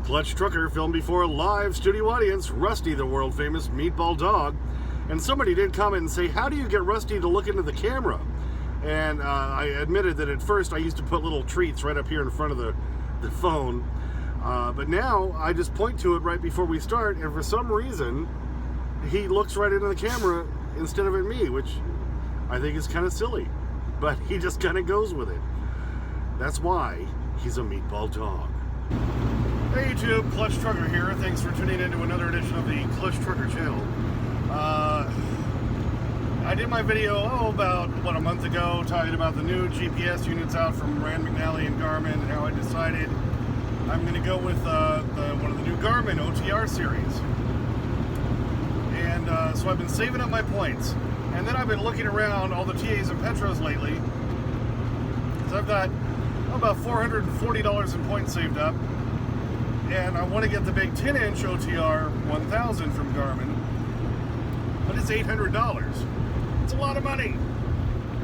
Clutch Trucker filmed before a live studio audience, Rusty, the world-famous meatball dog. And somebody did comment and say, how do you get Rusty to look into the camera? And I admitted that at first I used to put little treats right up here in front of the phone. But now I just point to it right before we start, and for some reason, he looks right into the camera instead of at me, which I think is kind of silly. But he just kind of goes with it. That's why he's a meatball dog. Hey YouTube, Clutch Trucker here. Thanks for tuning in to another edition of the Clutch Trucker channel. I did my video, about, a month ago, talking about the new GPS units out from Rand McNally and Garmin, and how I decided I'm going to go with one of the new Garmin OTR series. And so I've been saving up my points. And then I've been looking around all the TAs and Petros lately. So I've got about $440 in points saved up. And I want to get the big 10-inch OTR 1000 from Garmin. But it's $800. It's a lot of money.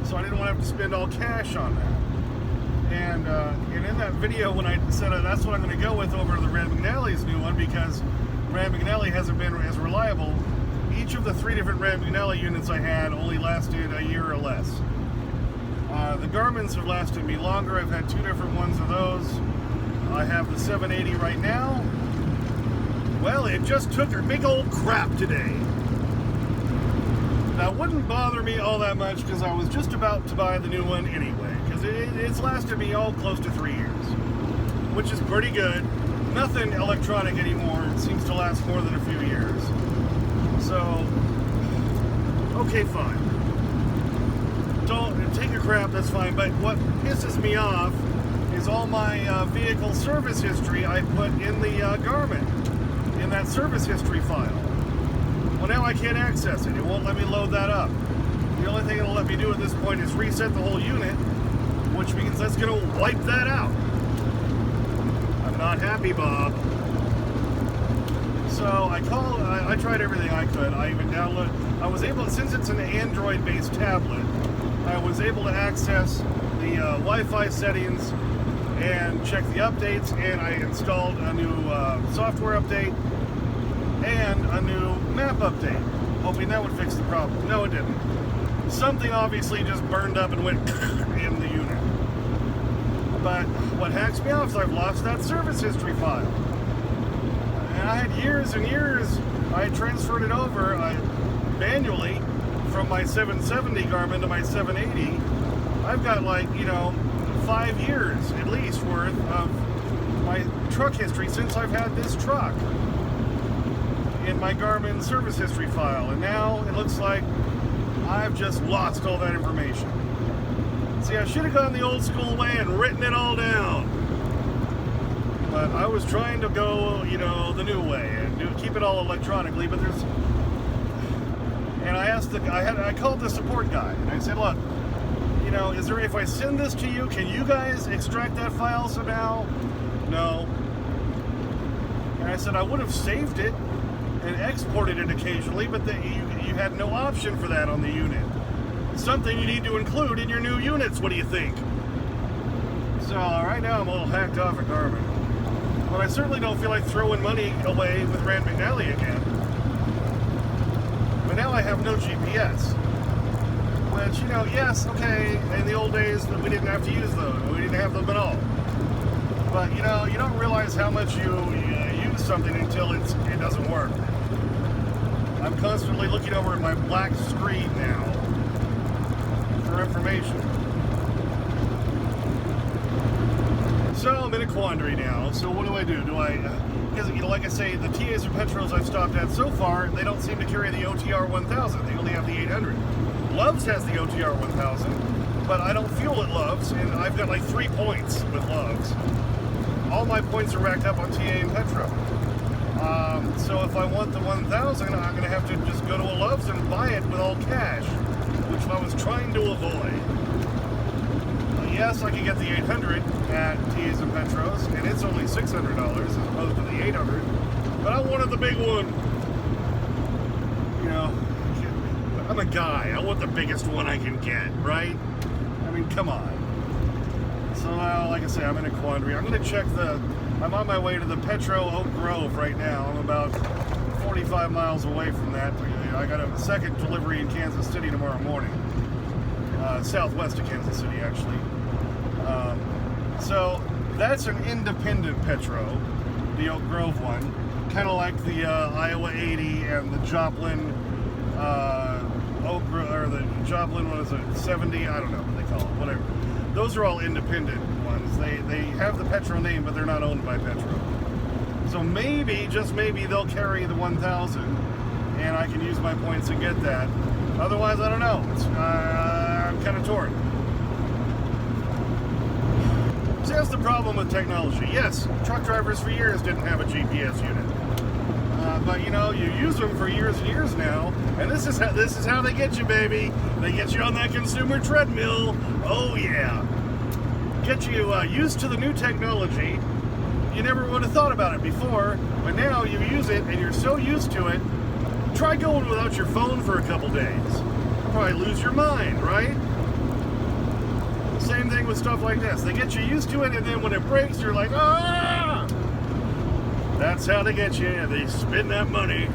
So I didn't want to have to spend all cash on that. And in that video, when I said that's what I'm going to go with over the Rand McNally's new one, because Rand McNally hasn't been as reliable. Each of the 3 different Rand McNally units I had only lasted a year or less. The Garmin's have lasted me longer. I've had 2 different ones of those. I have the 780 right now. Well, it just took a big old crap today. That wouldn't bother me all that much because I was just about to buy the new one anyway, because it's lasted me all close to 3 years, which is pretty good. Nothing electronic anymore seems to last more than a few years. So, okay, fine. Don't take a crap, that's fine. But what pisses me off is all my vehicle service history I put in the Garmin, in that service history file. Well, now I can't access it. It won't let me load that up. The only thing it'll let me do at this point is reset the whole unit, which means that's going to wipe that out. I'm not happy, Bob. So I tried everything I could. I even I was able, since it's an Android-based tablet, I was able to access the Wi-Fi settings and check the updates, and I installed a new software update and a new map update, hoping that would fix the problem. No, it didn't. Something obviously just burned up and went in the unit. But what hacks me off is I've lost that service history file. And I had years and years, I transferred it over manually from my 770 Garmin to my 780. I've got 5 years at least worth of my truck history since I've had this truck in my Garmin service history file. And now it looks like I've just lost all that information. See, I should have gone the old school way and written it all down. But I was trying to go, the new way and keep it all electronically. But there's, and I asked I called the support guy and I said, look, is there, if I send this to you, can you guys extract that file somehow? No. And I said I would have saved it and exported it occasionally, but you had no option for that on the unit. Something you need to include in your new units. What do you think? So right now I'm a little hacked off at Garmin. But I certainly don't feel like throwing money away with Rand McNally again. But now I have no GPS. Which, yes, okay, in the old days we didn't have to use those. We didn't have them at all. But, you don't realize how much you use something until it doesn't work. I'm constantly looking over at my black screen now for information. So I'm in a quandary now. So what do I do? Because like I say, the TAs or Petros I've stopped at so far, they don't seem to carry the OTR 1000. They only have the 800. Loves has the OTR 1000, but I don't fuel at Loves, and I've got 3 points with Loves. All my points are racked up on TA and Petro. So if I want the 1000, I'm going to have to just go to a Loves and buy it with all cash, which I was trying to avoid. Yes, I can get the 800 at TAs and Petros, and it's only $600 as opposed to the 800, but I wanted the big one. I'm a guy. I want the biggest one I can get, right? I mean, come on. So, like I say, I'm in a quandary. I'm going to check the I'm on my way to the Petro Oak Grove right now. I'm about 45 miles away from that. I got a second delivery in Kansas City tomorrow morning. Southwest of Kansas City, actually. So that's an independent Petro, the Oak Grove one. Kind of like the Iowa 80 and the Joplin Oak Grove, or the Joplin, what is it, 70? I don't know what they call it, whatever. Those are all independent ones. They have the Petro name, but they're not owned by Petro. So maybe, just maybe, they'll carry the 1000, and I can use my points and get that. Otherwise, I don't know. I'm kind of torn. So that's the problem with technology. Yes, truck drivers for years didn't have a GPS unit. But you know, you use them for years and years now, and this is how they get you, baby. They get you on that consumer treadmill. Oh yeah, get you used to the new technology. You never would have thought about it before, but now you use it, and you're so used to it. Try going without your phone for a couple days. You'll probably lose your mind, right? Same thing with stuff like this. They get you used to it, and then when it breaks, you're like, ah! That's how they get you. They spend that money.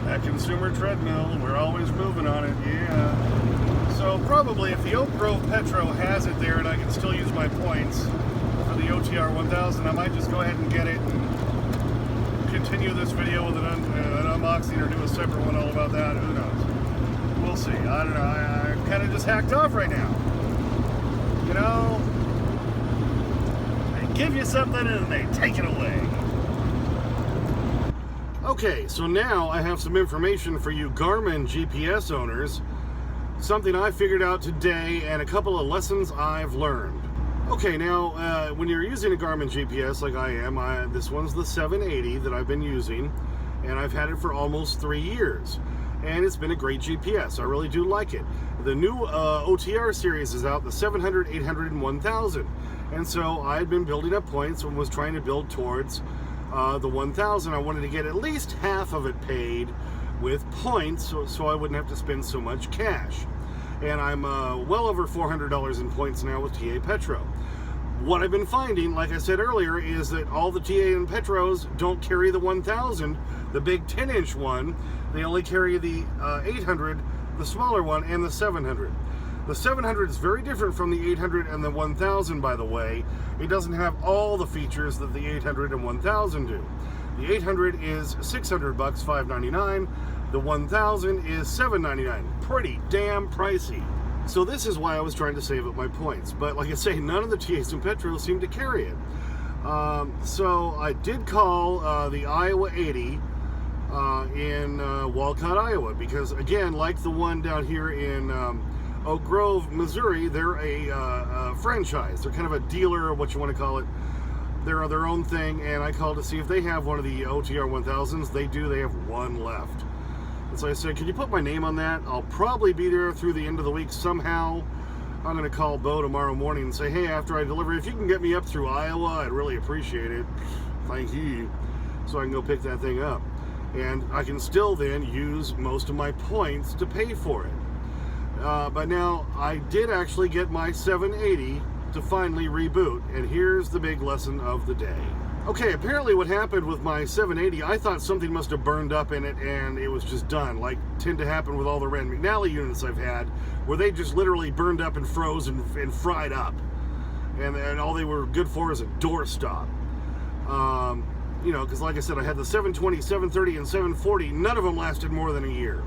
That consumer treadmill, we're always moving on it, yeah. So probably if the Oak Grove Petro has it there and I can still use my points for the OTR 1000, I might just go ahead and get it and continue this video with an unboxing or do a separate one all about that. Who knows? We'll see. I don't know. I'm kind of just hacked off right now. You know? Give you something and they take it away. Okay, so now I have some information for you Garmin GPS owners. Something I figured out today and a couple of lessons I've learned. Okay, now when you're using a Garmin GPS like I am, this one's the 780 that I've been using, and I've had it for almost 3 years. And it's been a great GPS. I really do like it. The new OTR series is out, the 700, 800, and 1000. And so I had been building up points and was trying to build towards the 1000. I wanted to get at least half of it paid with points so I wouldn't have to spend so much cash. And I'm well over $400 in points now with TA Petro. What I've been finding, like I said earlier, is that all the TA and Petros don't carry the 1000, the big 10-inch one. They only carry the 800, the smaller one, and the 700. The 700 is very different from the 800 and the 1000, by the way. It doesn't have all the features that the 800 and 1000 do. The 800 is $600, $599. The 1000 is $799. Pretty damn pricey. So this is why I was trying to save up my points. But like I say, none of the TAs and Petros seem to carry it. So I did call the Iowa 80 in Walcott, Iowa, because again, like the one down here in Oak Grove, Missouri, they're a franchise. They're kind of a dealer, or what you want to call it. They're their own thing, and I called to see if they have one of the OTR 1000s. They do. They have one left. And so I said, can you put my name on that? I'll probably be there through the end of the week somehow. I'm going to call Bo tomorrow morning and say, hey, after I deliver, if you can get me up through Iowa, I'd really appreciate it. Thank you. So I can go pick that thing up. And I can still then use most of my points to pay for it. But now I did actually get my 780 to finally reboot, and here's the big lesson of the day. Okay, apparently what happened with my 780, I thought something must have burned up in it and it was just done, like tend to happen with all the Rand McNally units I've had, where they just literally burned up and froze and fried up, and all they were good for is a doorstop. You know, because like I said, I had the 720, 730, and 740, none of them lasted more than a year.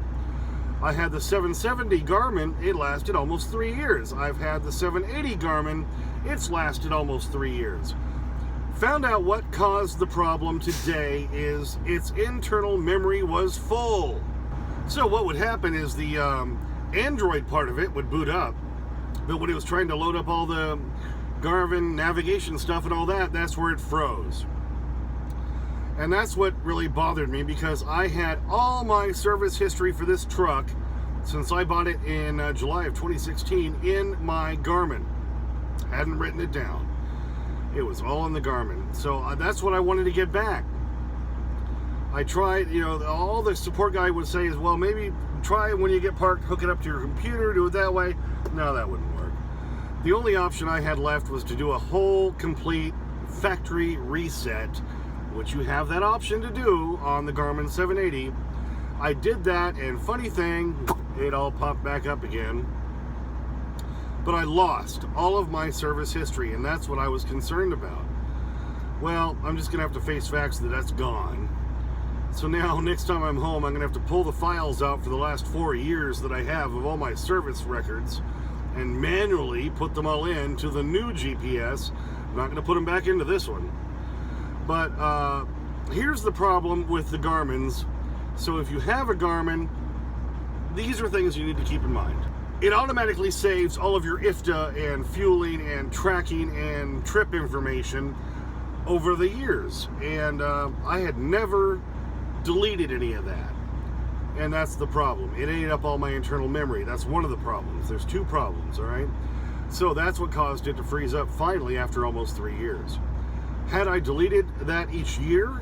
I had the 770 Garmin, it lasted almost 3 years. I've had the 780 Garmin, it's lasted almost 3 years. Found out what caused the problem today is its internal memory was full. So what would happen is the Android part of it would boot up, but when it was trying to load up all the Garmin navigation stuff and all that, that's where it froze. And that's what really bothered me, because I had all my service history for this truck since I bought it in July of 2016 in my Garmin. Hadn't written it down. It was all in the Garmin. So that's what I wanted to get back. I tried, you know, all the support guy would say is, well, maybe try when you get parked, hook it up to your computer, do it that way. No, that wouldn't work. The only option I had left was to do a whole complete factory reset, which you have that option to do on the Garmin 780. I did that, and funny thing, it all popped back up again. But I lost all of my service history, and that's what I was concerned about. Well, I'm just going to have to face facts that that's gone. So now, next time I'm home, I'm going to have to pull the files out for the last 4 years that I have of all my service records and manually put them all into the new GPS. I'm not going to put them back into this one. But here's the problem with the Garmins. So if you have a Garmin, these are things you need to keep in mind. It automatically saves all of your IFTA and fueling and tracking and trip information over the years. And I had never deleted any of that. And that's the problem. It ate up all my internal memory. That's one of the problems. There's two problems, all right? So that's what caused it to freeze up finally after almost 3 years. Had I deleted that each year,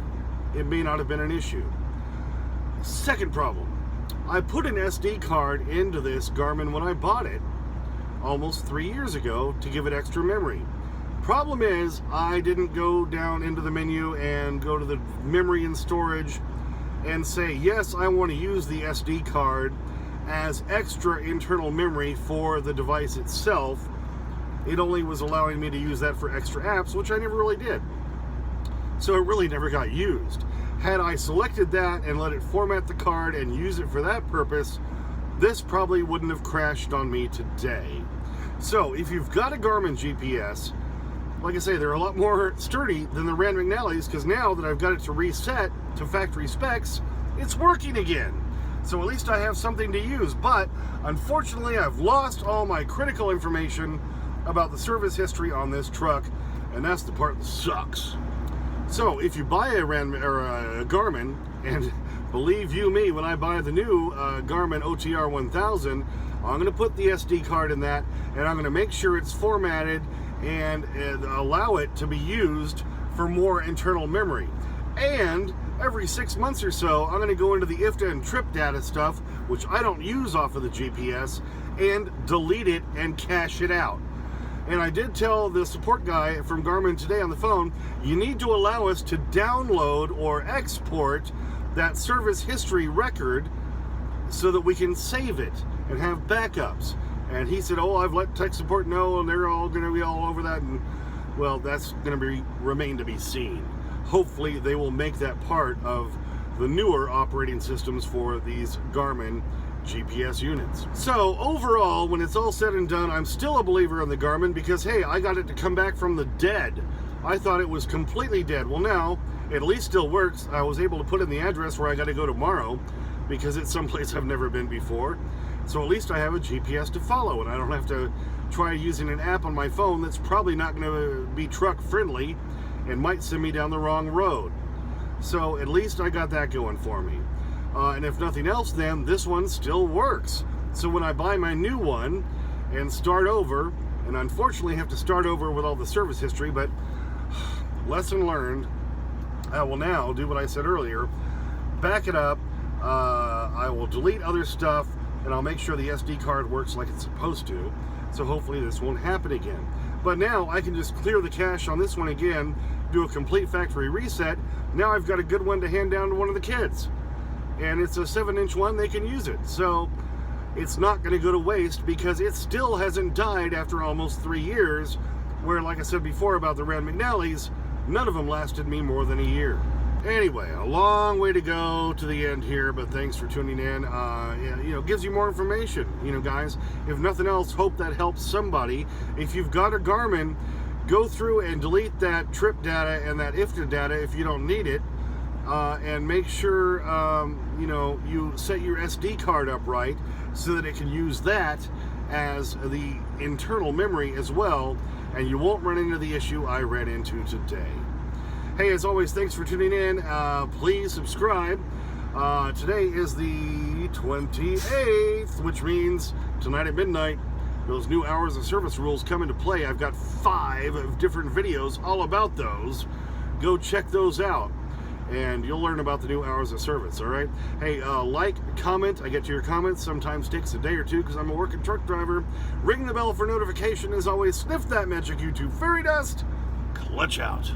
it may not have been an issue. Second problem. I put an SD card into this Garmin when I bought it almost 3 years ago to give it extra memory. Problem is, I didn't go down into the menu and go to the memory and storage and say, yes, I want to use the SD card as extra internal memory for the device itself. It only was allowing me to use that for extra apps, which I never really did. So it really never got used. Had I selected that and let it format the card and use it for that purpose, this probably wouldn't have crashed on me today. So if you've got a Garmin GPS, like I say, they're a lot more sturdy than the Rand McNally's, because now that I've got it to reset to factory specs, it's working again. So at least I have something to use. But unfortunately, I've lost all my critical information about the service history on this truck, and that's the part that sucks. So if you buy a Garmin, and believe you me, when I buy the new Garmin OTR 1000, I'm going to put the SD card in that, and I'm going to make sure it's formatted and allow it to be used for more internal memory. And every 6 months or so, I'm going to go into the IFTA and trip data stuff, which I don't use off of the GPS, and delete it and cache it out. And I did tell the support guy from Garmin today on the phone, you need to allow us to download or export that service history record so that we can save it and have backups. And he said, oh, I've let tech support know, and they're all going to be all over that. And well, that's going to remain to be seen. Hopefully they will make that part of the newer operating systems for these Garmin GPS units. So overall, when it's all said and done, I'm still a believer in the Garmin because, hey, I got it to come back from the dead. I thought it was completely dead. Well, now it at least still works. I was able to put in the address where I got to go tomorrow because it's someplace I've never been before. So at least I have a GPS to follow, and I don't have to try using an app on my phone that's probably not going to be truck friendly and might send me down the wrong road. So at least I got that going for me. And if nothing else, then this one still works. So when I buy my new one and start over, and unfortunately have to start over with all the service history, but lesson learned, I will now do what I said earlier, back it up, I will delete other stuff, and I'll make sure the SD card works like it's supposed to. So hopefully this won't happen again. But now I can just clear the cache on this one again, do a complete factory reset. Now I've got a good one to hand down to one of the kids. And it's a 7-inch one, they can use it. So it's not going to go to waste because it still hasn't died after almost 3 years, where, like I said before about the Rand McNally's, none of them lasted me more than a year. Anyway, a long way to go to the end here, but thanks for tuning in. Gives you more information, guys. If nothing else, hope that helps somebody. If you've got a Garmin, go through and delete that trip data and that IFTA data if you don't need it, and make sure, you set your SD card up right so that it can use that as the internal memory as well, and you won't run into the issue I ran into today. Hey, as always, thanks for tuning in. Please subscribe. Today is the 28th, which means tonight at midnight, those new hours of service rules come into play. I've got 5 different videos all about those. Go check those out, and you'll learn about the new hours of service, all right? Hey, like, comment. I get to your comments. Sometimes takes a day or two because I'm a working truck driver. Ring the bell for notification. As always, sniff that magic YouTube fairy dust, clutch out.